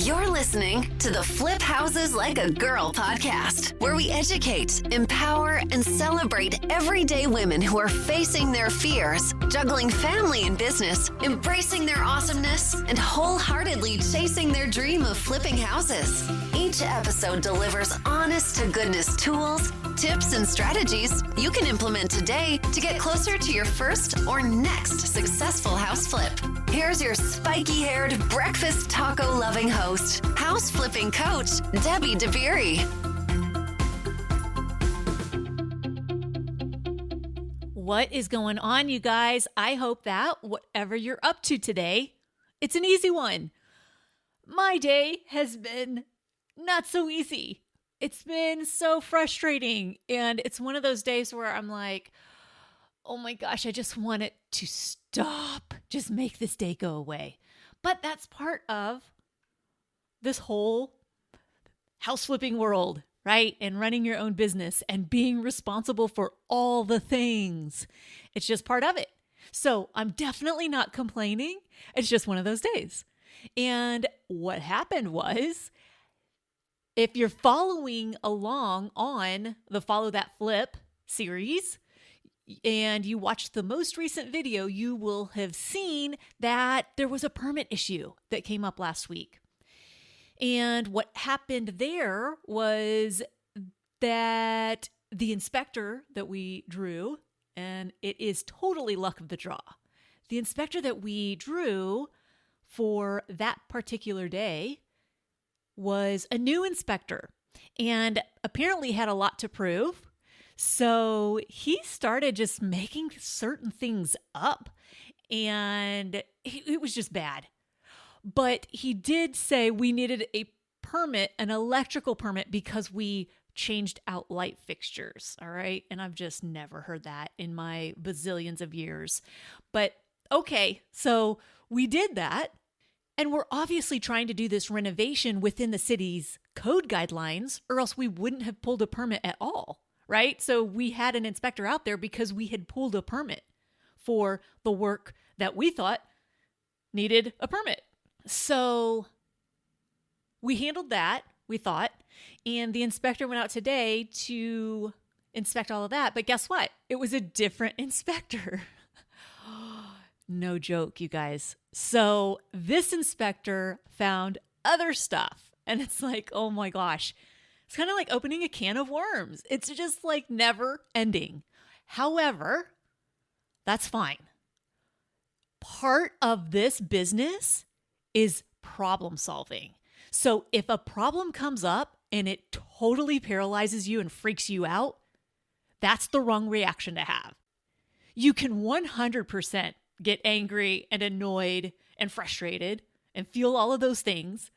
You're listening to the Flip Houses Like a Girl podcast, where we educate, empower, and celebrate everyday women who are facing their fears, juggling family and business, embracing their awesomeness, and wholeheartedly chasing their dream of flipping houses. Each episode delivers honest-to-goodness tools, tips, and strategies you can implement today to get closer to your first or next successful house flip. Here's your spiky-haired, breakfast taco-loving host, house flipping coach, Debbie DeBeery. What is going on, you guys? I hope that whatever you're up to today, it's an easy one. My day has been not so easy. It's been so frustrating, and it's one of those days where I'm like, oh my gosh, I just want it to stop. Just make this day go away. But that's part of this whole house flipping world, right? And running your own business and being responsible for all the things. It's just part of it. So I'm definitely not complaining. It's just one of those days. And what happened was, if you're following along on the Follow That Flip series, and you watched the most recent video, you will have seen that there was a permit issue that came up last week. And what happened there was that the inspector that we drew, and it is totally luck of the draw, the inspector that we drew for that particular day was a new inspector and apparently had a lot to prove. So he started just making certain things up, and it was just bad. But he did say we needed a permit, an electrical permit, because we changed out light fixtures. All right. And I've just never heard that in my bazillions of years. But okay, so we did that. And we're obviously trying to do this renovation within the city's code guidelines, or else we wouldn't have pulled a permit at all. Right? So we had an inspector out there because we had pulled a permit for the work that we thought needed a permit. So we handled that, we thought, and the inspector went out today to inspect all of that. But guess what? It was a different inspector. No joke, you guys. So this inspector found other stuff, and it's like, oh my gosh. It's kind of like opening a can of worms. It's just like never ending. However, that's fine. Part of this business is problem solving. So if a problem comes up and it totally paralyzes you and freaks you out, that's the wrong reaction to have. You can 100% get angry and annoyed and frustrated and feel all of those things.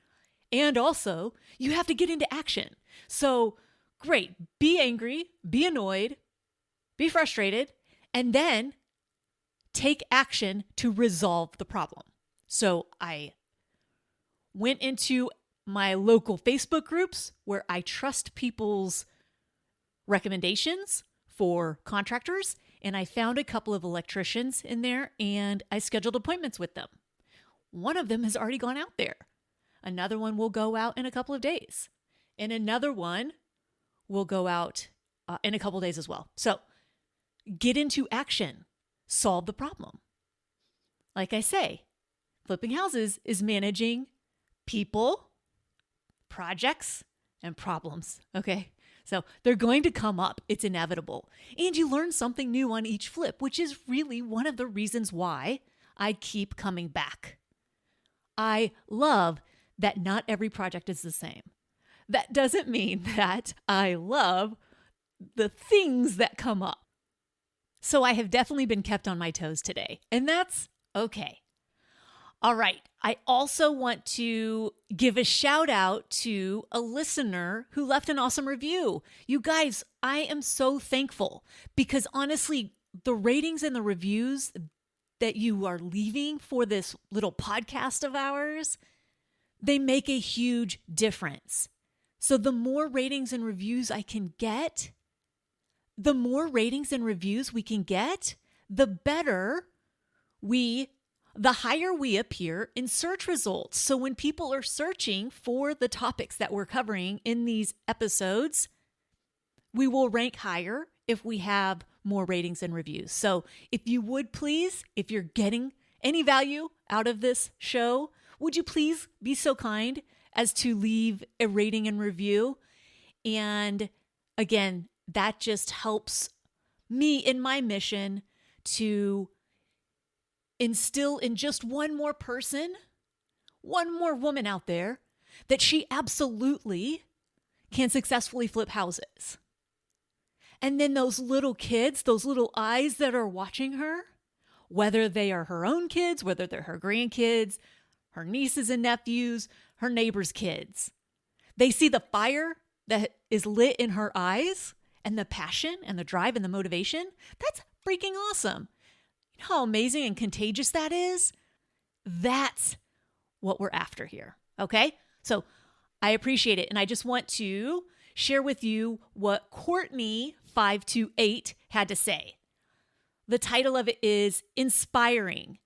And also, you have to get into action. So, great, be angry, be annoyed, be frustrated, and then take action to resolve the problem. So, I went into my local Facebook groups where I trust people's recommendations for contractors, and I found a couple of electricians in there, and I scheduled appointments with them. One of them has already gone out there. Another one will go out in a couple of days. And another one will go out in a couple of days as well. So get into action. Solve the problem. Like I say, flipping houses is managing people, projects, and problems. Okay? So they're going to come up. It's inevitable. And you learn something new on each flip, which is really one of the reasons why I keep coming back. I love that not every project is the same. That doesn't mean that I love the things that come up. So I have definitely been kept on my toes today, and that's okay. All right. I also want to give a shout out to a listener who left an awesome review. You guys, I am so thankful because honestly, the ratings and the reviews that you are leaving for this little podcast of ours, they make a huge difference. So the more ratings and reviews I can get, the better we the higher we appear in search results. So when people are searching for the topics that we're covering in these episodes, we will rank higher if we have more ratings and reviews. So if you would please, if you're getting any value out of this show, would you please be so kind as to leave a rating and review? And again, that just helps me in my mission to instill in just one more person, one more woman out there, that she absolutely can successfully flip houses. And then those little kids, those little eyes that are watching her, whether they are her own kids, whether they're her grandkids, her nieces and nephews, her neighbors' kids, they see the fire that is lit in her eyes and the passion and the drive and the motivation. That's freaking awesome. You know how amazing and contagious that is? That's what we're after here. Okay? So I appreciate it. And I just want to share with you what Courtney528 had to say. The title of it is Inspiring.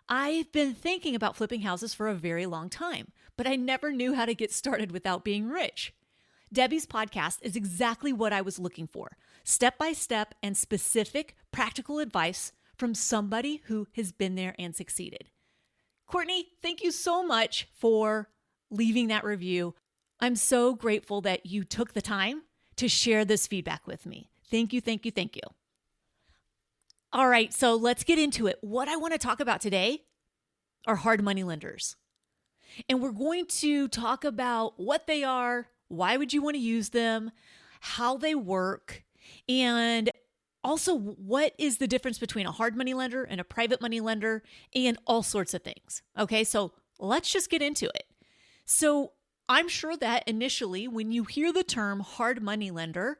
I've been thinking about flipping houses for a very long time, but I never knew how to get started without being rich. Debbie's podcast is exactly what I was looking for. Step-by-step and specific practical advice from somebody who has been there and succeeded. Courtney, thank you so much for leaving that review. I'm so grateful that you took the time to share this feedback with me. Thank you, thank you, thank you. All right, so let's get into it. What I want to talk about today are hard money lenders. And we're going to talk about what they are, why would you want to use them, how they work, and also what is the difference between a hard money lender and a private money lender, and all sorts of things. Okay, so let's just get into it. So I'm sure that initially when you hear the term hard money lender,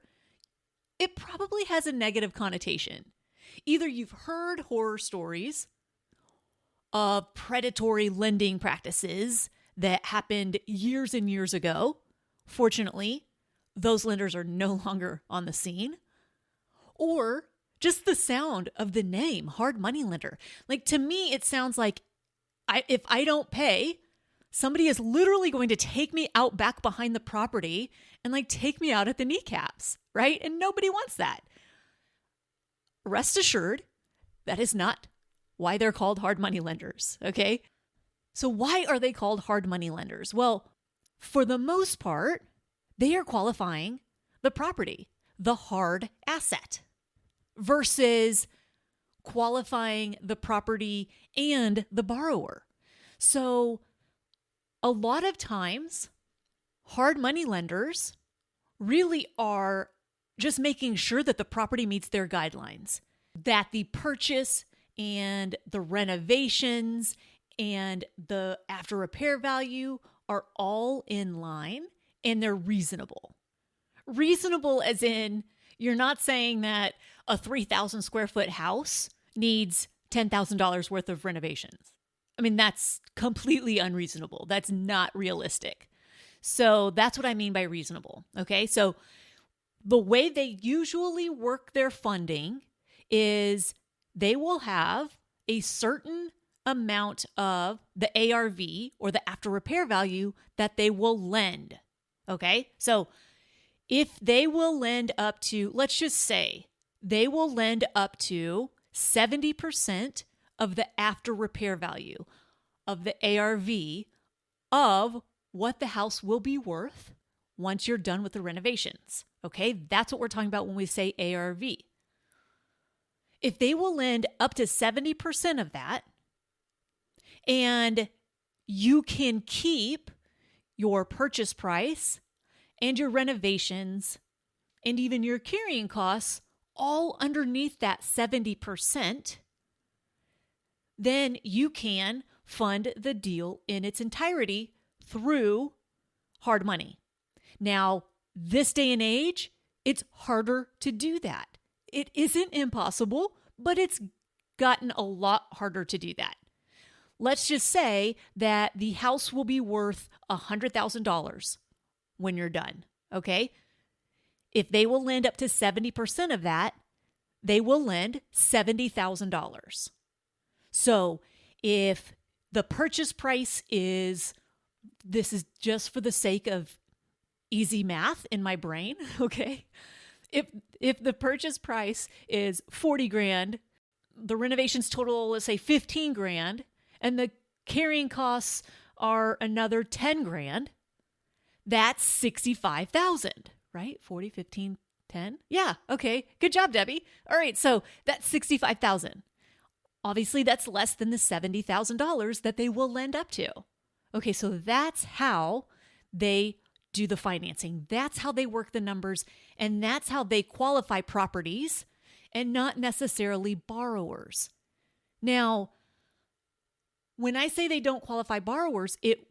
it probably has a negative connotation. Either you've heard horror stories of predatory lending practices that happened years and years ago. Fortunately, those lenders are no longer on the scene. Or just the sound of the name, hard money lender. Like, to me, it sounds like if I don't pay, somebody is literally going to take me out back behind the property and take me out at the kneecaps, right? And nobody wants that. Rest assured, that is not why they're called hard money lenders, okay? So why are they called hard money lenders? Well, for the most part, they are qualifying the property, the hard asset, versus qualifying the property and the borrower. So a lot of times, hard money lenders really are just making sure that the property meets their guidelines, that the purchase and the renovations and the after repair value are all in line and they're reasonable. Reasonable as in, you're not saying that a 3,000 square foot house needs $10,000 worth of renovations. I mean, that's completely unreasonable. That's not realistic. So that's what I mean by reasonable. Okay. So the way they usually work their funding is they will have a certain amount of the ARV or the after repair value that they will lend. Okay. So if they will lend up to, let's just say they will lend up to 70% of the after repair value of the ARV of what the house will be worth once you're done with the renovations. Okay, that's what we're talking about when we say ARV. If they will lend up to 70% of that, and you can keep your purchase price and your renovations and even your carrying costs all underneath that 70%, then you can fund the deal in its entirety through hard money. Now, this day and age, it's harder to do that. It isn't impossible, but it's gotten a lot harder to do that. Let's just say that the house will be worth $100,000 when you're done, okay? If they will lend up to 70% of that, they will lend $70,000. So if the purchase price is, this is just for the sake of easy math in my brain, okay? If the purchase price is 40 grand, the renovations total, let's say 15 grand, and the carrying costs are another 10 grand, that's 65,000, right? 40, 15, 10. Yeah. Okay. Good job, Debbie. All right. So that's 65,000. Obviously that's less than the $70,000 that they will lend up to. Okay. So that's how they do the financing. That's how they work the numbers, and that's how they qualify properties and not necessarily borrowers. Now, when I say they don't qualify borrowers, it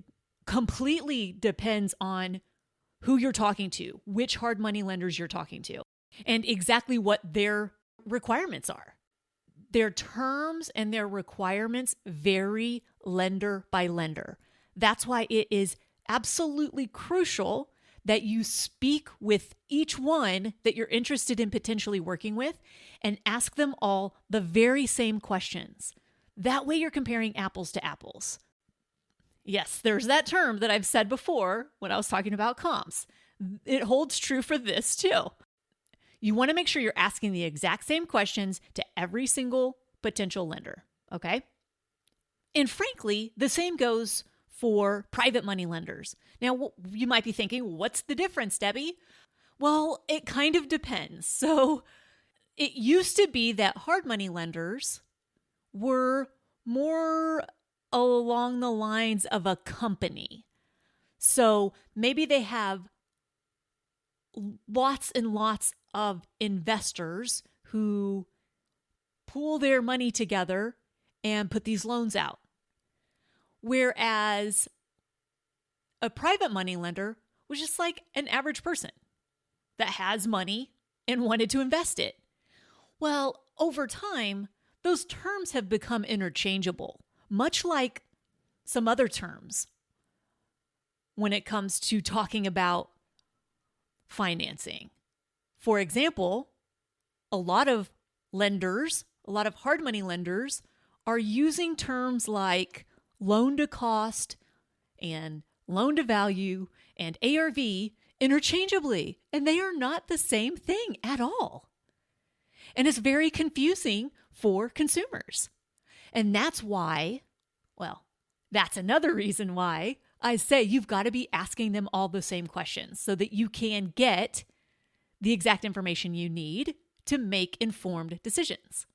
completely depends on who you're talking to, which hard money lenders you're talking to, and exactly what their requirements are. Their terms and their requirements vary lender by lender. That's why it is absolutely crucial that you speak with each one that you're interested in potentially working with and ask them all the very same questions. That way you're comparing apples to apples. Yes, there's that term that I've said before when I was talking about comps. It holds true for this too. You want to make sure you're asking the exact same questions to every single potential lender, okay? And frankly, the same goes for private money lenders. Now, you might be thinking, what's the difference, Debbie? Well, it kind of depends. So it used to be that hard money lenders were more along the lines of a company. So maybe they have lots and lots of investors who pool their money together and put these loans out. Whereas a private money lender was just like an average person that has money and wanted to invest it. Well, over time, those terms have become interchangeable, much like some other terms when it comes to talking about financing. For example, a lot of hard money lenders are using terms like loan to cost and loan to value and ARV interchangeably, and they are not the same thing at all. And it's very confusing for consumers. And that's why, that's another reason why I say you've got to be asking them all the same questions so that you can get the exact information you need to make informed decisions.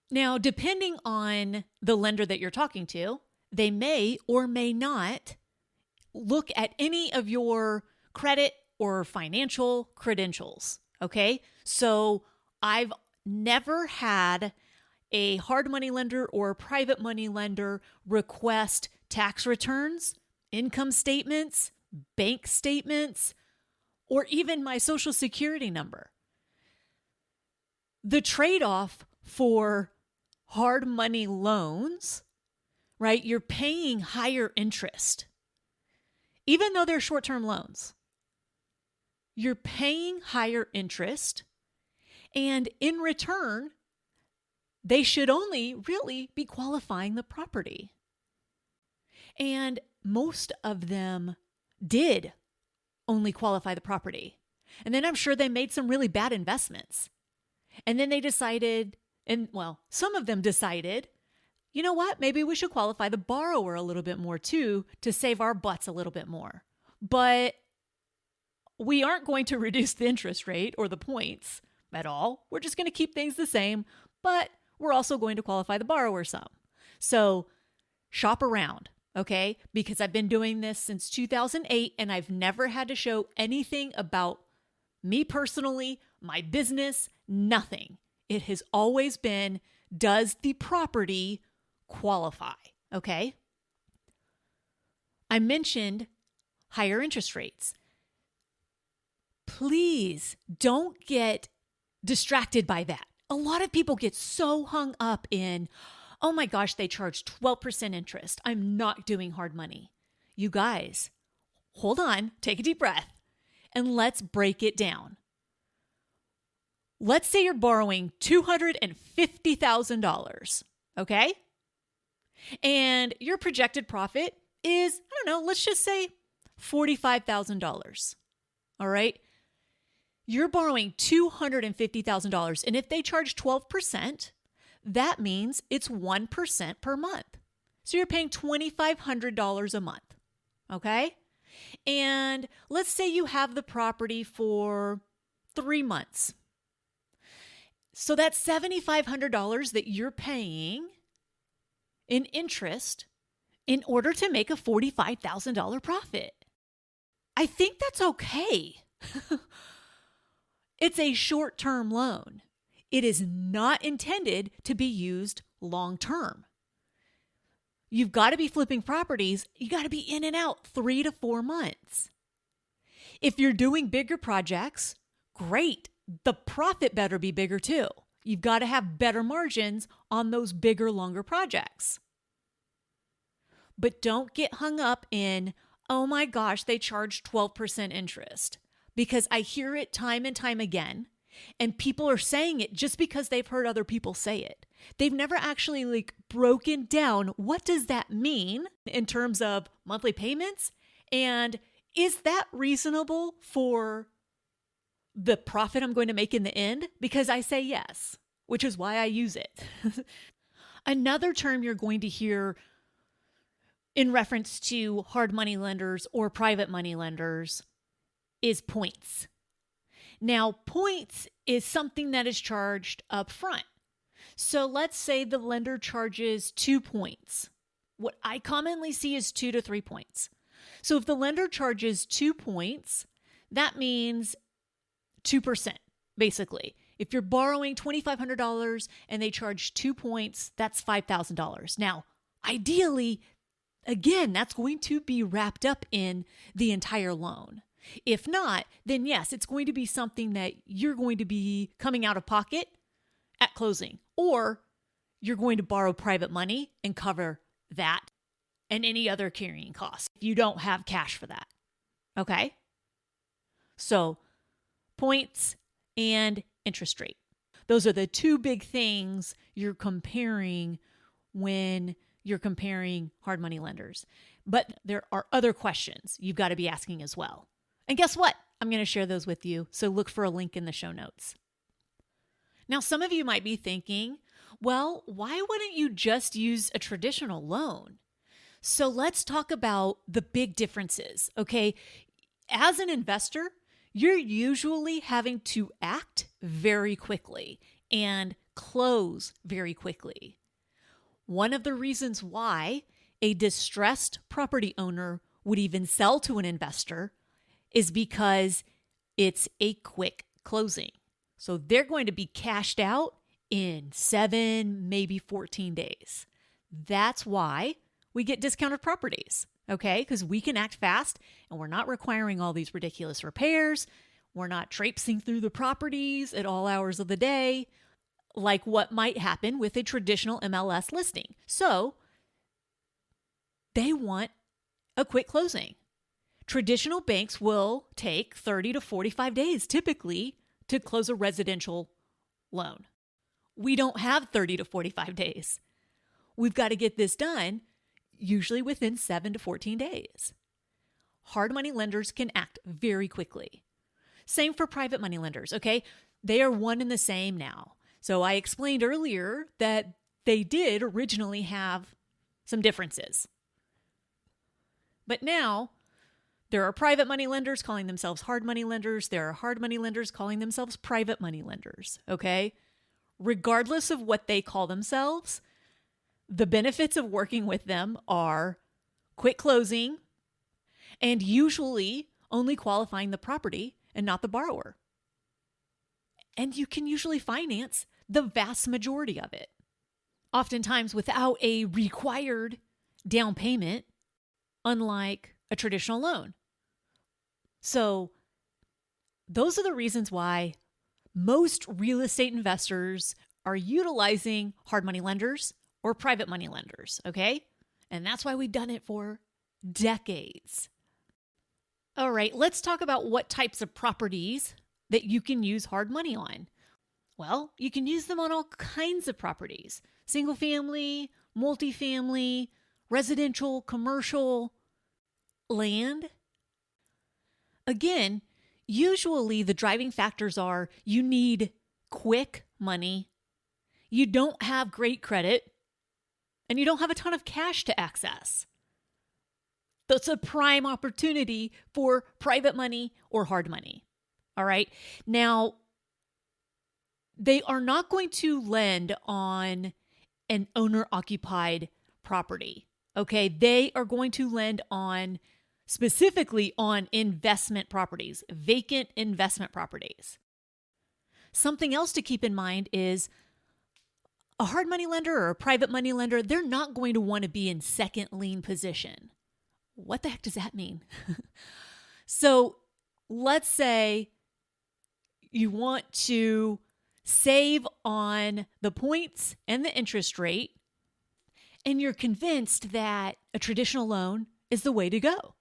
Now, depending on the lender that you're talking to, they may or may not look at any of your credit or financial credentials, okay? So I've never had a hard money lender or a private money lender request tax returns, income statements, bank statements, or even my social security number. The trade-off for hard money loans, right? You're paying higher interest. Even though they're short-term loans, you're paying higher interest, and in return, they should only really be qualifying the property. And most of them did only qualify the property. And then I'm sure they made some really bad investments. And then they decided, some of them decided, you know what, maybe we should qualify the borrower a little bit more too to save our butts a little bit more. But we aren't going to reduce the interest rate or the points at all. We're just going to keep things the same, but we're also going to qualify the borrower some. So shop around, okay? Because I've been doing this since 2008 and I've never had to show anything about me personally, my business, nothing. It has always been, does the property qualify? Okay. I mentioned higher interest rates. Please don't get distracted by that. A lot of people get so hung up in, oh my gosh, they charge 12% interest. I'm not doing hard money. You guys, hold on, take a deep breath, and let's break it down. Let's say you're borrowing $250,000, okay? And your projected profit is, I don't know, let's just say $45,000. All right. You're borrowing $250,000. And if they charge 12%, that means it's 1% per month. So you're paying $2,500 a month. Okay. And let's say you have the property for 3 months. So that's $7,500 that you're paying in interest in order to make a $45,000 profit. I think that's okay. It's a short-term loan. It is not intended to be used long-term. You've got to be flipping properties. You got to be in and out 3 to 4 months. If you're doing bigger projects, great. The profit better be bigger too. You've got to have better margins on those bigger, longer projects. But don't get hung up in, oh my gosh, they charge 12% interest. Because I hear it time and time again, and people are saying it just because they've heard other people say it. They've never actually broken down what does that mean in terms of monthly payments, and is that reasonable for the profit I'm going to make in the end? Because I say yes, which is why I use it. Another term you're going to hear in reference to hard money lenders or private money lenders is points. Now, points is something that is charged up front. So let's say the lender charges 2 points. What I commonly see is 2 to 3 points. So if the lender charges 2 points, that means 2%, basically. If you're borrowing $2,500 and they charge 2 points, that's $5,000. Now, ideally, again, that's going to be wrapped up in the entire loan. If not, then yes, it's going to be something that you're going to be coming out of pocket at closing, or you're going to borrow private money and cover that and any other carrying costs if you don't have cash for that. Okay? So, points and interest rate. Those are the two big things you're comparing when you're comparing hard money lenders. But there are other questions you've got to be asking as well. And guess what? I'm going to share those with you, so look for a link in the show notes. Now, some of you might be thinking, well, why wouldn't you just use a traditional loan? So let's talk about the big differences, okay? As an investor, you're usually having to act very quickly and close very quickly. One of the reasons why a distressed property owner would even sell to an investor is because it's a quick closing. So they're going to be cashed out in 7, maybe 14 days. That's why we get discounted properties, okay? Because we can act fast and we're not requiring all these ridiculous repairs. We're not traipsing through the properties at all hours of the day, like what might happen with a traditional MLS listing. So they want a quick closing. Traditional banks will take 30 to 45 days typically to close a residential loan. We don't have 30 to 45 days. We've got to get this done usually within 7 to 14 days. Hard money lenders can act very quickly. Same for private money lenders, okay? They are one and the same now. So I explained earlier that they did originally have some differences. But now, there are private money lenders calling themselves hard money lenders. There are hard money lenders calling themselves private money lenders, okay? Regardless of what they call themselves, the benefits of working with them are quick closing and usually only qualifying the property and not the borrower. And you can usually finance the vast majority of it, oftentimes without a required down payment, unlike a traditional loan. So those are the reasons why most real estate investors are utilizing hard money lenders or private money lenders, okay? And that's why we've done it for decades. All right, let's talk about what types of properties that you can use hard money on. Well, you can use them on all kinds of properties. Single family, multifamily, residential, commercial land. Again, usually the driving factors are you need quick money, you don't have great credit, and you don't have a ton of cash to access. That's a prime opportunity for private money or hard money. All right. Now, they are not going to lend on an owner-occupied property. Okay. They are going to lend on specifically on investment properties, vacant investment properties. Something else to keep in mind is a hard money lender or a private money lender, they're not going to want to be in second lien position. What the heck does that mean? So let's say you want to save on the points and the interest rate, and you're convinced that a traditional loan is the way to go.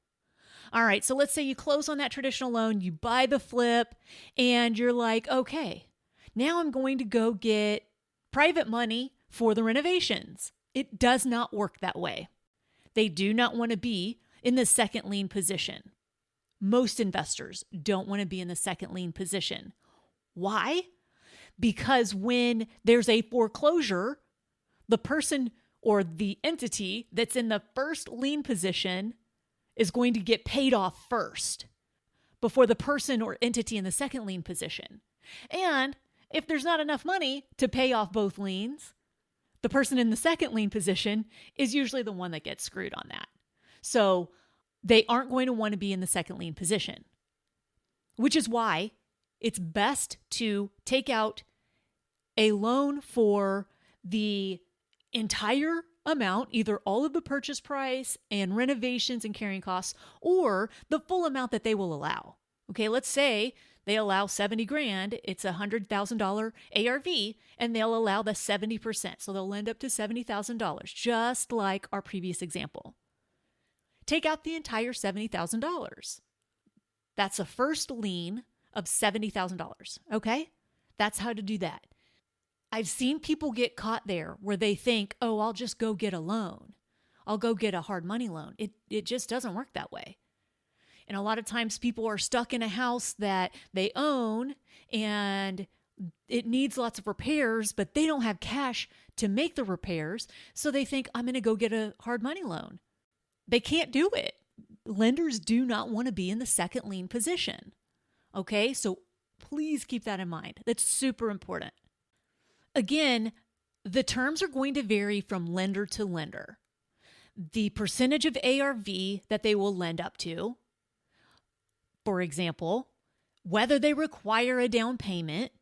All right, so let's say you close on that traditional loan, you buy the flip, and you're like, okay, now I'm going to go get private money for the renovations. It does not work that way. They do not want to be in the second lien position. Most investors don't want to be in the second lien position. Why? Because when there's a foreclosure, the person or the entity that's in the first lien position is going to get paid off first before the person or entity in the second lien position. And if there's not enough money to pay off both liens, the person in the second lien position is usually the one that gets screwed on that. So they aren't going to want to be in the second lien position, which is why it's best to take out a loan for the entire amount, either all of the purchase price and renovations and carrying costs, or the full amount that they will allow. Okay, let's say they allow $70,000, it's a $100,000 ARV, and they'll allow the 70%. So they'll lend up to $70,000, just like our previous example. Take out the entire $70,000. That's a first lien of $70,000. Okay, that's how to do that. I've seen people get caught there where they think, oh, I'll just go get a loan. I'll go get a hard money loan. It just doesn't work that way. And a lot of times people are stuck in a house that they own and it needs lots of repairs, but they don't have cash to make the repairs. So they think, I'm going to go get a hard money loan. They can't do it. Lenders do not want to be in the second lien position. Okay, so please keep that in mind. That's super important. Again, the terms are going to vary from lender to lender. The percentage of ARV that they will lend up to, for example, whether they require a down payment,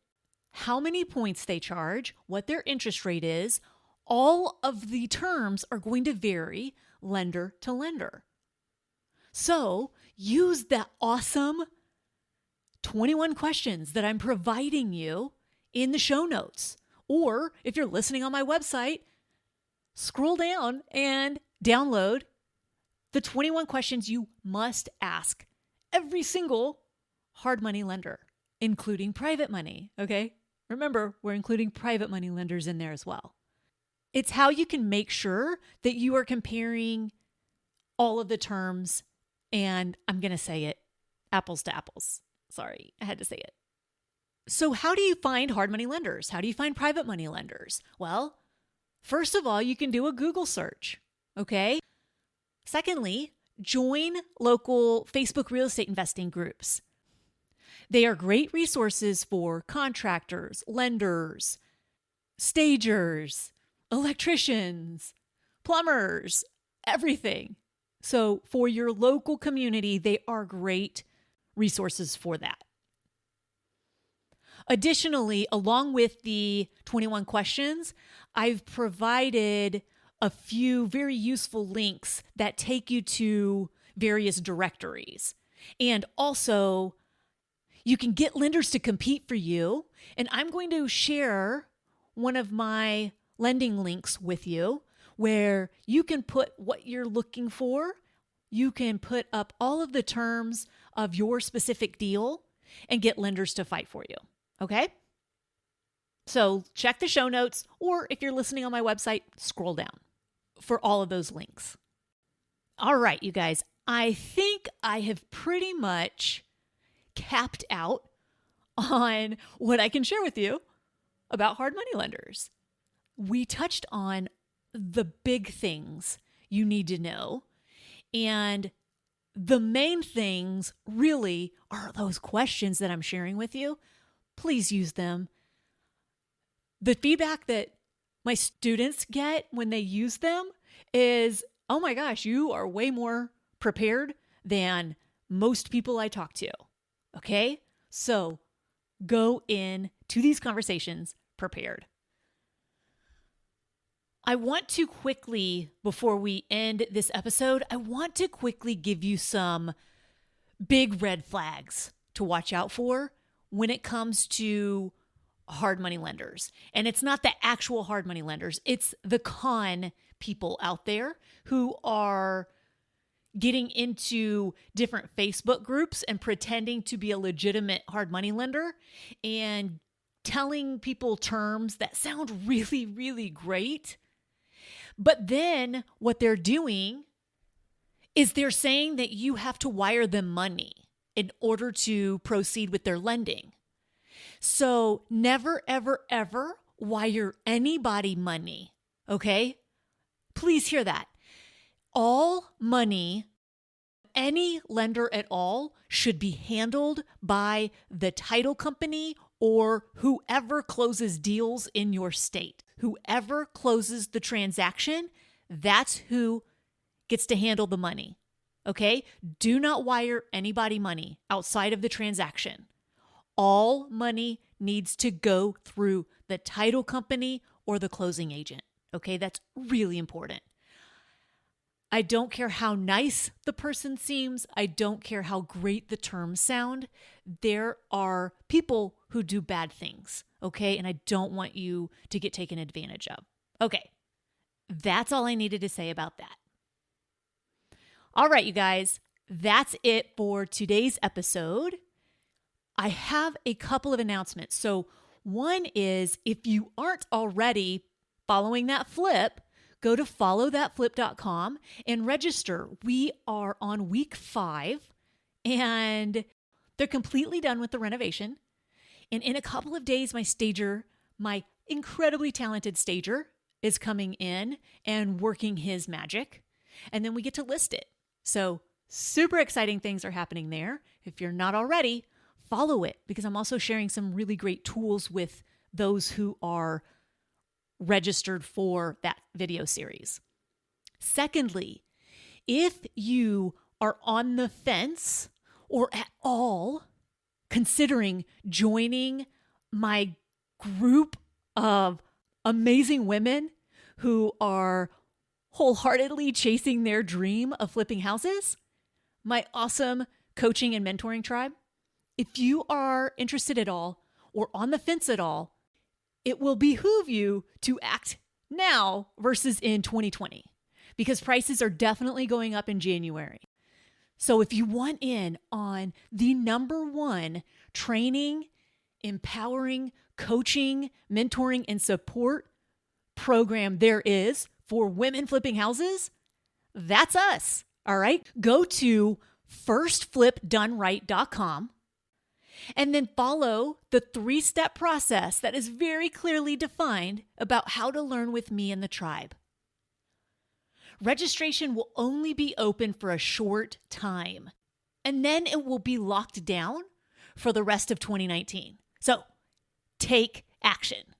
how many points they charge, what their interest rate is, all of the terms are going to vary lender to lender. So use that awesome 21 questions that I'm providing you in the show notes. Or if you're listening on my website, scroll down and download the 21 questions you must ask every single hard money lender, including private money. Okay? Remember, we're including private money lenders in there as well. It's how you can make sure that you are comparing all of the terms, and I'm going to say it, apples to apples. Sorry, I had to say it. So how do you find hard money lenders? How do you find private money lenders? Well, first of all, you can do a Google search, okay? Secondly, join local Facebook real estate investing groups. They are great resources for contractors, lenders, stagers, electricians, plumbers, everything. So for your local community, they are great resources for that. Additionally, along with the 21 questions, I've provided a few very useful links that take you to various directories. And also, you can get lenders to compete for you. And I'm going to share one of my lending links with you where you can put what you're looking for. You can put up all of the terms of your specific deal and get lenders to fight for you. Okay? So check the show notes, or if you're listening on my website, scroll down. for all of those links. All right, you guys, I think I have pretty much capped out on what I can share with you about hard money lenders. We touched on the big things you need to know. And the main things really are those questions that I'm sharing with you. Please use them. The feedback that my students get when they use them is, oh my gosh, you are way more prepared than most people I talk to. Okay? So go in to these conversations prepared. I want to quickly, before we end this episode, I want to quickly give you some big red flags to watch out for when it comes to hard money lenders. And it's not the actual hard money lenders, it's the con people out there who are getting into different Facebook groups and pretending to be a legitimate hard money lender and telling people terms that sound really, really great. But then what they're doing is they're saying that you have to wire them money in order to proceed with their lending. So never, ever, ever wire anybody money, okay? Please hear that. All money, any lender at all, should be handled by the title company or whoever closes deals in your state. Whoever closes the transaction, that's who gets to handle the money, okay? Do not wire anybody money outside of the transaction. All money needs to go through the title company or the closing agent, okay? That's really important. I don't care how nice the person seems. I don't care how great the terms sound. There are people who do bad things, okay? And I don't want you to get taken advantage of. Okay, that's all I needed to say about that. All right, you guys, that's it for today's episode. I have a couple of announcements. So one is, if you aren't already following that flip, go to followthatflip.com and register. We are on week 5 and they're completely done with the renovation. And in a couple of days, my incredibly talented stager, is coming in and working his magic. And then we get to list it. So super exciting things are happening there. If you're not already, follow it, because I'm also sharing some really great tools with those who are registered for that video series. Secondly, if you are on the fence or at all considering joining my group of amazing women who are wholeheartedly chasing their dream of flipping houses, my awesome coaching and mentoring tribe, if you are interested at all or on the fence at all, it will behoove you to act now versus in 2020, because prices are definitely going up in January. So if you want in on the #1 training, empowering, coaching, mentoring, and support program there is for women flipping houses, that's us. All right. Go to firstflipdoneright.com and then follow the 3-step process that is very clearly defined about how to learn with me and the tribe. Registration will only be open for a short time, and then it will be locked down for the rest of 2019. So take action.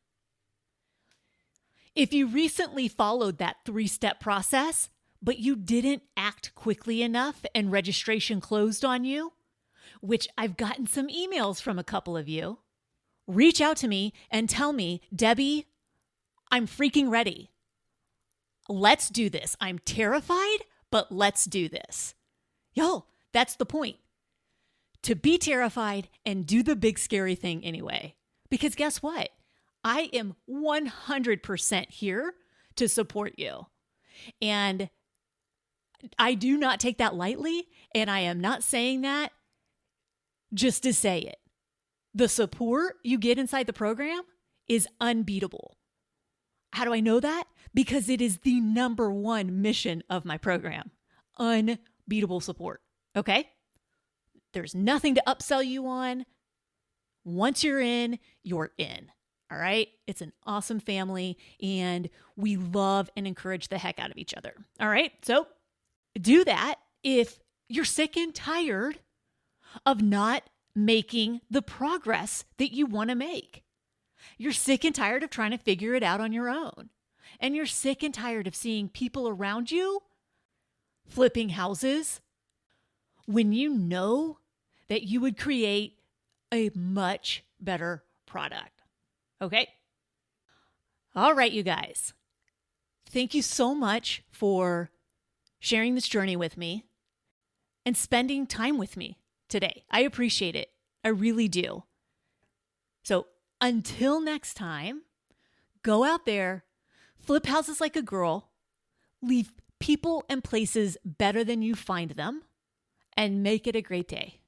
If you recently followed that 3-step process, but you didn't act quickly enough and registration closed on you, which I've gotten some emails from a couple of you, reach out to me and tell me, Debbie, I'm freaking ready. Let's do this. I'm terrified, but let's do this. Yo, that's the point. To be terrified and do the big scary thing anyway. Because guess what? I am 100% here to support you. And I do not take that lightly, and I am not saying that just to say it. The support you get inside the program is unbeatable. How do I know that? Because it is the number one mission of my program. Unbeatable support. Okay? There's nothing to upsell you on. Once you're in, you're in. All right? It's an awesome family, and we love and encourage the heck out of each other. All right? So do that if you're sick and tired of not making the progress that you want to make. You're sick and tired of trying to figure it out on your own. And you're sick and tired of seeing people around you flipping houses when you know that you would create a much better product. Okay? All right, you guys. Thank you so much for sharing this journey with me and spending time with me today. I appreciate it. I really do. So until next time, go out there, flip houses like a girl, leave people and places better than you find them, and make it a great day.